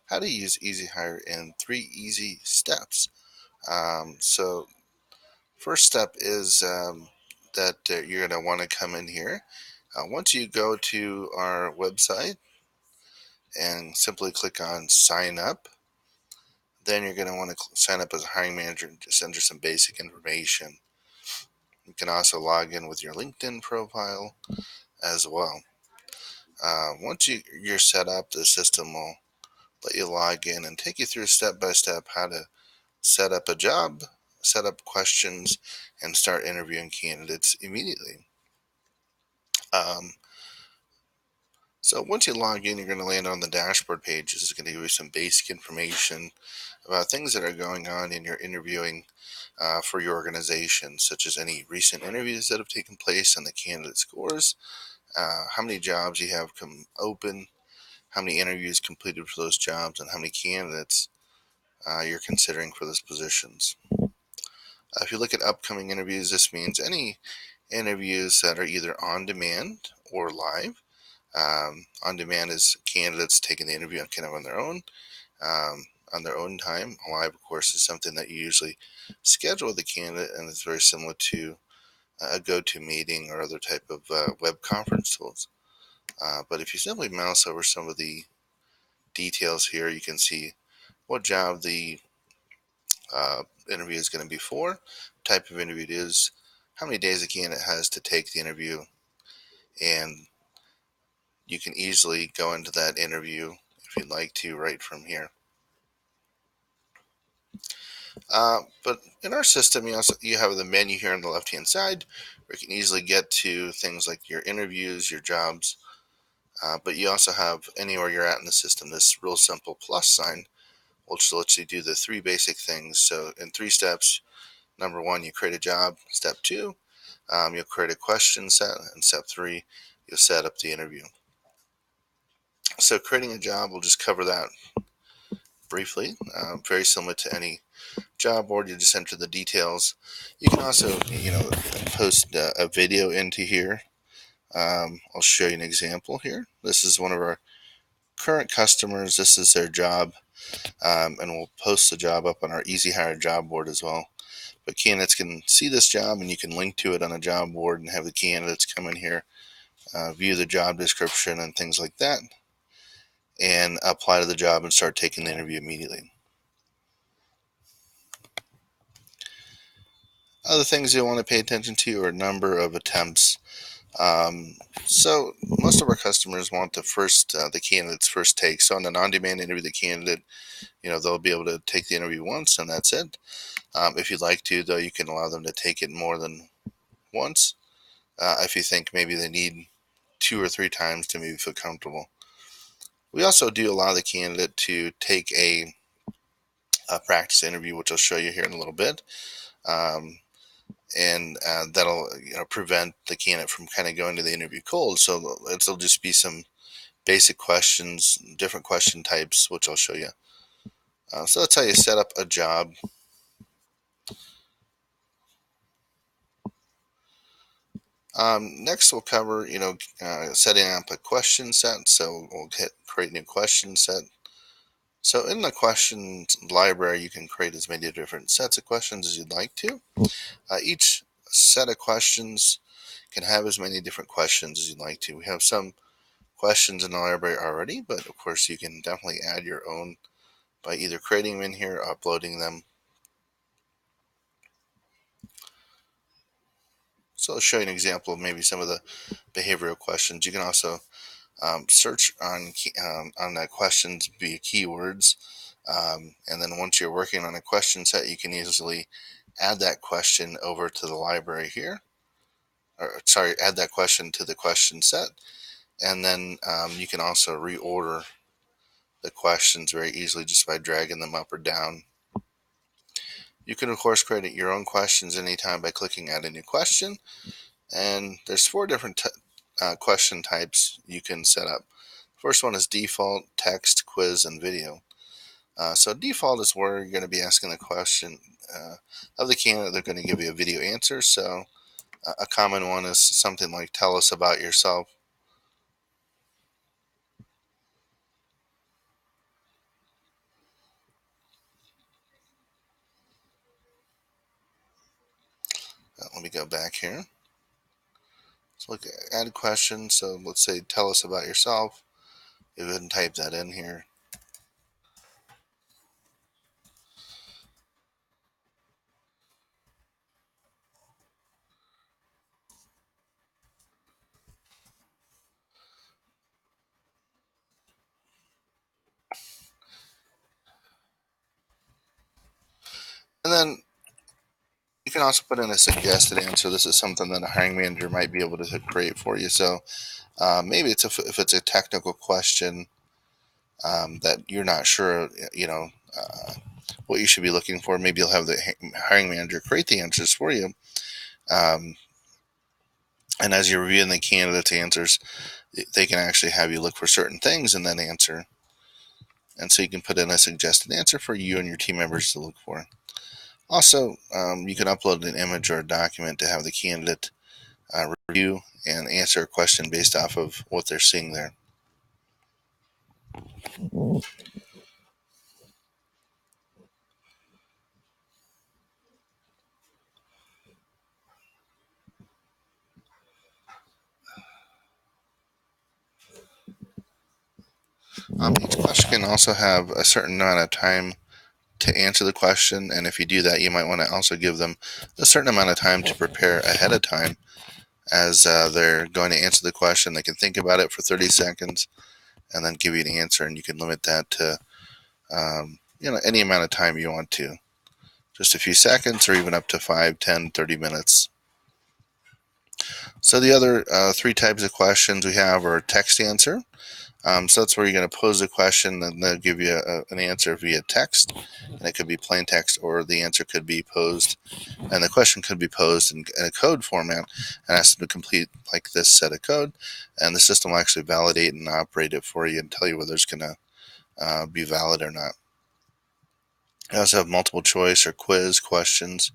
how to use Easyhire in 3 easy steps. So first step is that you're going to want to come in here. Once you go to our website and simply click on sign up, then you're going to want to sign up as a hiring manager and just enter some basic information. You can also log in with your LinkedIn profile as well. Once you're set up, the system will let you log in and take you through step by step how to set up a job, set up questions, and start interviewing candidates immediately. Um, so once you log in, you're going to land on the dashboard page. This is going to give you some basic information about things that are going on in your interviewing for your organization, such as any recent interviews that have taken place and the candidate scores, how many jobs you have come open, how many interviews completed for those jobs, and how many candidates you're considering for those positions. If you look at upcoming interviews, this means any interviews that are either on demand or live. On demand is candidates taking the interview kind of on their own time. Live, of course, is something that you usually schedule with the candidate, and it's very similar to a GoToMeeting or other type of web conference tools. But if you simply mouse over some of the details here, you can see what job the interview is going to be for, type of interview it is, how many days a candidate has to take the interview, and you can easily go into that interview if you'd like to right from here. But in our system, you have the menu here on the left hand side where you can easily get to things like your interviews, your jobs. But you also have anywhere you're at in the system this real simple plus sign, which lets you do the 3 basic things. So in 3 steps, number 1, you create a job. Step 2, you'll create a question set, and step 3, you'll set up the interview. So creating a job, we'll just cover that briefly. Very similar to any job board, you just enter the details. You can also, post a video into here. I'll show you an example here. This is one of our current customers. This is their job, and we'll post the job up on our Easyhire job board as well. But candidates can see this job, and you can link to it on a job board and have the candidates come in here, view the job description and things like that, and apply to the job and start taking the interview immediately. Other things you'll want to pay attention to are number of attempts. So most of our customers want the candidate's first take. So on an on-demand interview, the candidate, they'll be able to take the interview once and that's it. If you'd like to, though, you can allow them to take it more than once. If you think maybe they need 2 or 3 times to maybe feel comfortable. We also do allow the candidate to take a practice interview, which I'll show you here in a little bit. And that'll prevent the candidate from kind of going to the interview cold. So it'll just be some basic questions, different question types, which I'll show you. So that's how you set up a job. Next, we'll cover setting up a question set. So we'll create a new question set. So in the questions library, you can create as many different sets of questions as you'd like to. Each set of questions can have as many different questions as you'd like to. We have some questions in the library already, but of course you can definitely add your own by either creating them in here or uploading them. So I'll show you an example of maybe some of the behavioral questions. You can also search on the questions via keywords, and then once you're working on a question set, you can easily add that question over to the library here. Add that question to the question set, and then you can also reorder the questions very easily just by dragging them up or down. You can, of course, create your own questions anytime by clicking Add a New Question, and there's 4 different question types you can set up. First one is default, text, quiz, and video. So default is where you're going to be asking the question of the candidate. They're going to give you a video answer. So a common one is something like, tell us about yourself. let me go back here. So look, add questions. So let's say, tell us about yourself. Go ahead and type that in here. And then you can also put in a suggested answer. This is something that a hiring manager might be able to create for you. So maybe if it's a technical question that you're not sure, what you should be looking for. Maybe you'll have the hiring manager create the answers for you. Um, and as you're reviewing the candidates' answers, they can actually have you look for certain things and then answer. And so you can put in a suggested answer for you and your team members to look for. Also, you can upload an image or a document to have the candidate review and answer a question based off of what they're seeing there. Each question can also have a certain amount of time to answer the question, and if you do that, you might want to also give them a certain amount of time to prepare ahead of time as they're going to answer the question. They can think about it for 30 seconds and then give you an answer, and you can limit that to any amount of time you want to, just a few seconds or even up to 5, 10, 30 minutes. So the other three types of questions we have are text answer. So that's where you're going to pose a question and they'll give you an answer via text, and it could be plain text or the answer could be posed, and the question could be posed in a code format and ask them to complete like this set of code, and the system will actually validate and operate it for you and tell you whether it's going to be valid or not. You also have multiple choice or quiz questions,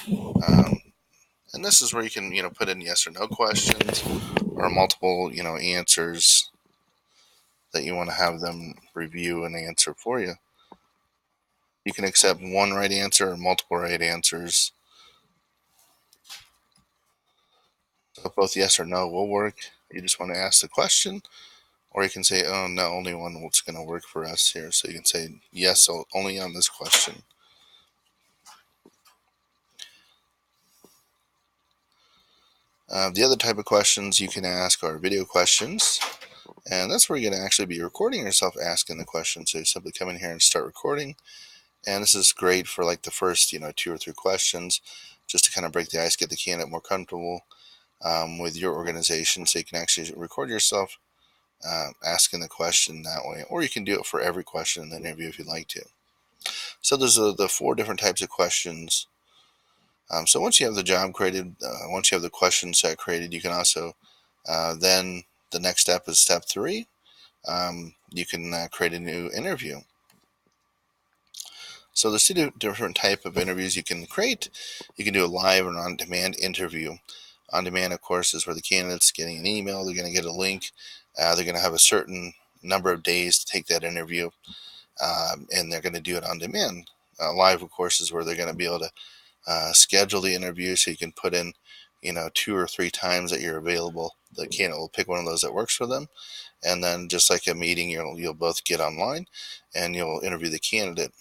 and this is where you can put in yes or no questions or multiple answers that you want to have them review and answer for you. You can accept one right answer or multiple right answers. So both yes or no will work. You just want to ask the question, or you can say, oh, no, only one what's going to work for us here. So you can say yes only on this question. The other type of questions you can ask are video questions. And that's where you're going to actually be recording yourself asking the question. So you simply come in here and start recording. And this is great for like the first, 2 or 3 questions, just to kind of break the ice, get the candidate more comfortable with your organization. So you can actually record yourself asking the question that way. Or you can do it for every question in the interview if you'd like to. So those are the 4 different types of questions. So once you have the job created, once you have the question set created, you can also then the next step is step 3. You can create a new interview. So there's 2 different type of interviews you can create. You can do a live or on-demand interview. On-demand, of course, is where the candidate's getting an email. They're going to get a link. They're going to have a certain number of days to take that interview, and they're going to do it on demand. Live, of course, is where they're going to be able to schedule the interview, so you can put in 2 or 3 times that you're available. The candidate will pick one of those that works for them, and then just like a meeting, you'll both get online and you'll interview the candidate.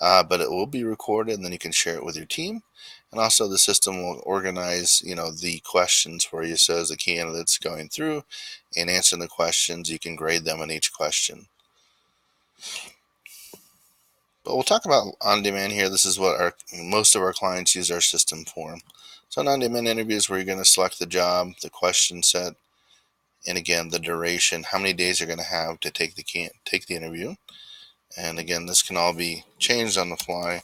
But it will be recorded, and then you can share it with your team. And also the system will organize the questions for you, so as the candidate's going through and answering the questions, you can grade them on each question. But we'll talk about on-demand here. This is what most of our clients use our system for. So an on-demand interview is where you're going to select the job, the question set, and again the duration, how many days you're going to have to take the interview. And again, this can all be changed on the fly.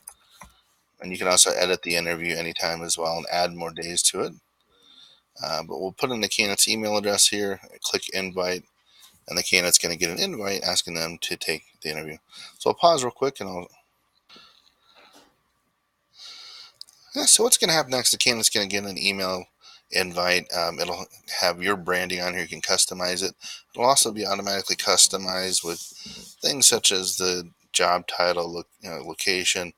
And you can also edit the interview anytime as well and add more days to it. But we'll put in the candidate's email address here, click invite, and the candidate's going to get an invite asking them to take the interview. So I'll pause real quick and so what's going to happen next? The candidate's going to get an email invite. It'll have your branding on here. You can customize it. It'll also be automatically customized with things such as the job title, location,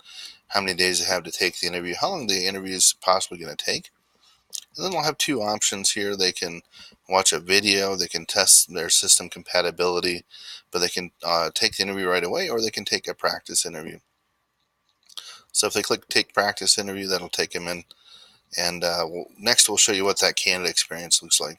how many days they have to take the interview, how long the interview is possibly going to take. And then we'll have two options here. They can watch a video, they can test their system compatibility, but they can take the interview right away, or they can take a practice interview. So if they click take practice interview, that'll take them in. And next we'll show you what that candidate experience looks like.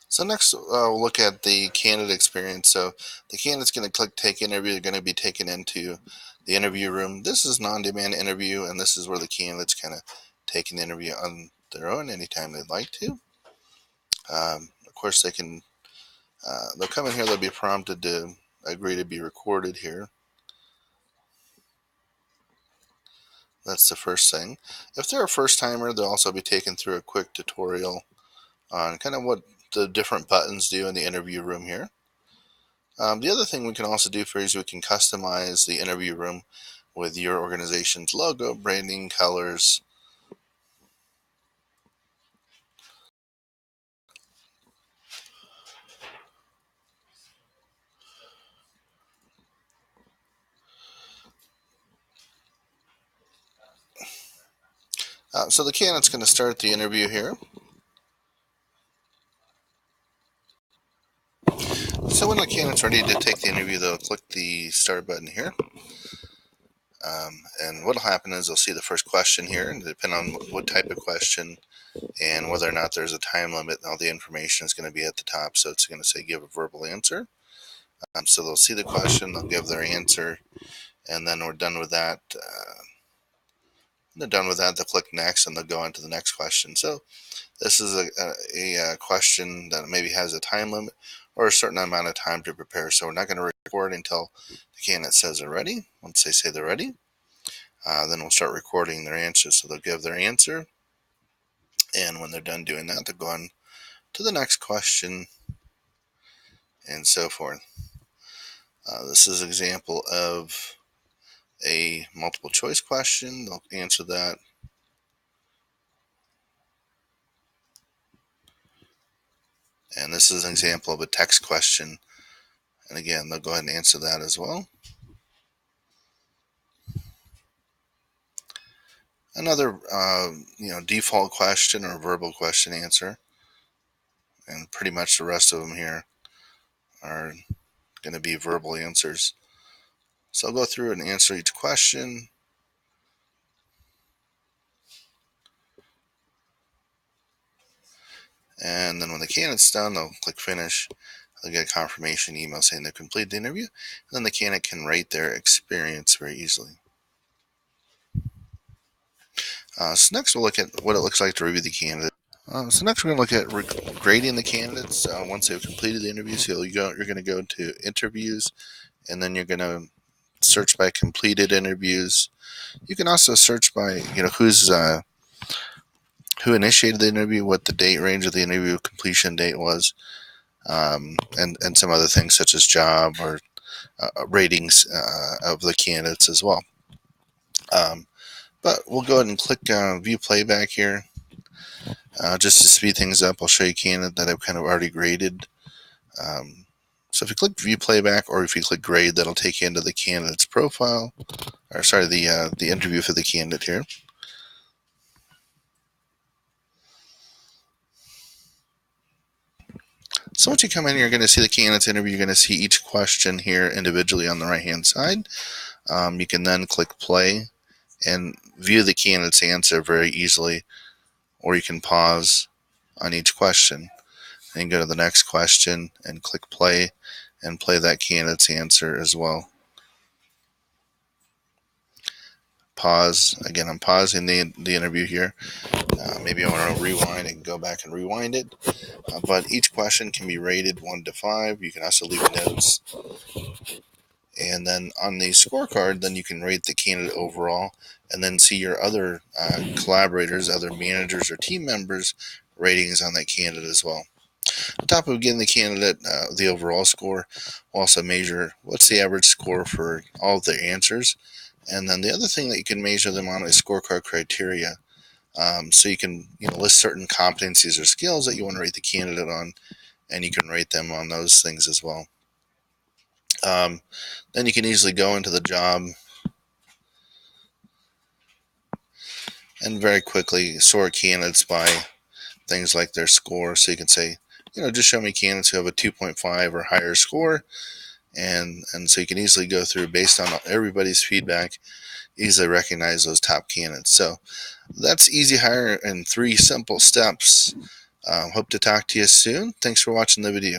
So next we'll look at the candidate experience. So the candidate's going to click take interview. They're going to be taken into the interview room. This is non-demand interview, and this is where the candidate's kind of taking the interview on their own anytime they'd like to. Of course, they can. They'll come in here. They'll be prompted to agree to be recorded here. That's the first thing. If they're a first timer, they'll also be taken through a quick tutorial on kind of what the different buttons do in the interview room here. The other thing we can also do for you is we can customize the interview room with your organization's logo, branding, colors. So the candidate's going to start the interview here. So when the candidate's ready to take the interview, they'll click the start button here. And what will happen is they'll see the first question here, and depending on what type of question and whether or not there's a time limit, all the information is going to be at the top. So it's going to say give a verbal answer. So they'll see the question, they'll give their answer, and then we're done with that. When they're done with that, they'll click next, and they'll go on to the next question. So this is a question that maybe has a time limit or a certain amount of time to prepare. So we're not going to record until the candidate says they're ready. Once they say they're ready, then we'll start recording their answers. So they'll give their answer, and when they're done doing that, they'll go on to the next question, and so forth. This is an example of a multiple choice question. They'll answer that. And this is an example of a text question. And again, they'll go ahead and answer that as well. Another default question or verbal question answer. And pretty much the rest of them here are going to be verbal answers. So I'll go through and answer each question. And then when the candidate's done, they'll click finish. They'll get a confirmation email saying they've completed the interview. And then the candidate can rate their experience very easily. So next we'll look at what it looks like to review the candidate. So next we're going to look at grading the candidates once they've completed the interview. So you're going to go to interviews, and then you're going to search by completed interviews. You can also search by who initiated the interview, what the date range of the interview completion date was, and some other things such as job or ratings of the candidates as well. But we'll go ahead and click view playback here. Just to speed things up, I'll show you a candidate that I've kind of already graded. So if you click view playback, or if you click grade, that'll take you into the candidate's profile, or sorry, the interview for the candidate here. So once you come in, you're going to see the candidate's interview. You're going to see each question here individually on the right-hand side. You can then click play and view the candidate's answer very easily, or you can pause on each question and go to the next question and click play and play that candidate's answer as well. Pause. Again, I'm pausing the interview here. Maybe I want to rewind and go back and rewind it. But each question can be rated 1 to 5. You can also leave notes. And then on the scorecard, then you can rate the candidate overall, and then see your other collaborators, other managers or team members' ratings on that candidate as well. On top of getting the candidate the overall score, we'll also measure what's the average score for all of their answers. And then the other thing that you can measure them on is scorecard criteria. So you can list certain competencies or skills that you want to rate the candidate on, and you can rate them on those things as well. Um, then you can easily go into the job and very quickly sort candidates by things like their score. So you can say, just show me candidates who have a 2.5 or higher score. And so you can easily go through based on everybody's feedback, easily recognize those top candidates. So that's Easyhire in 3 simple steps. Hope to talk to you soon. Thanks for watching the video.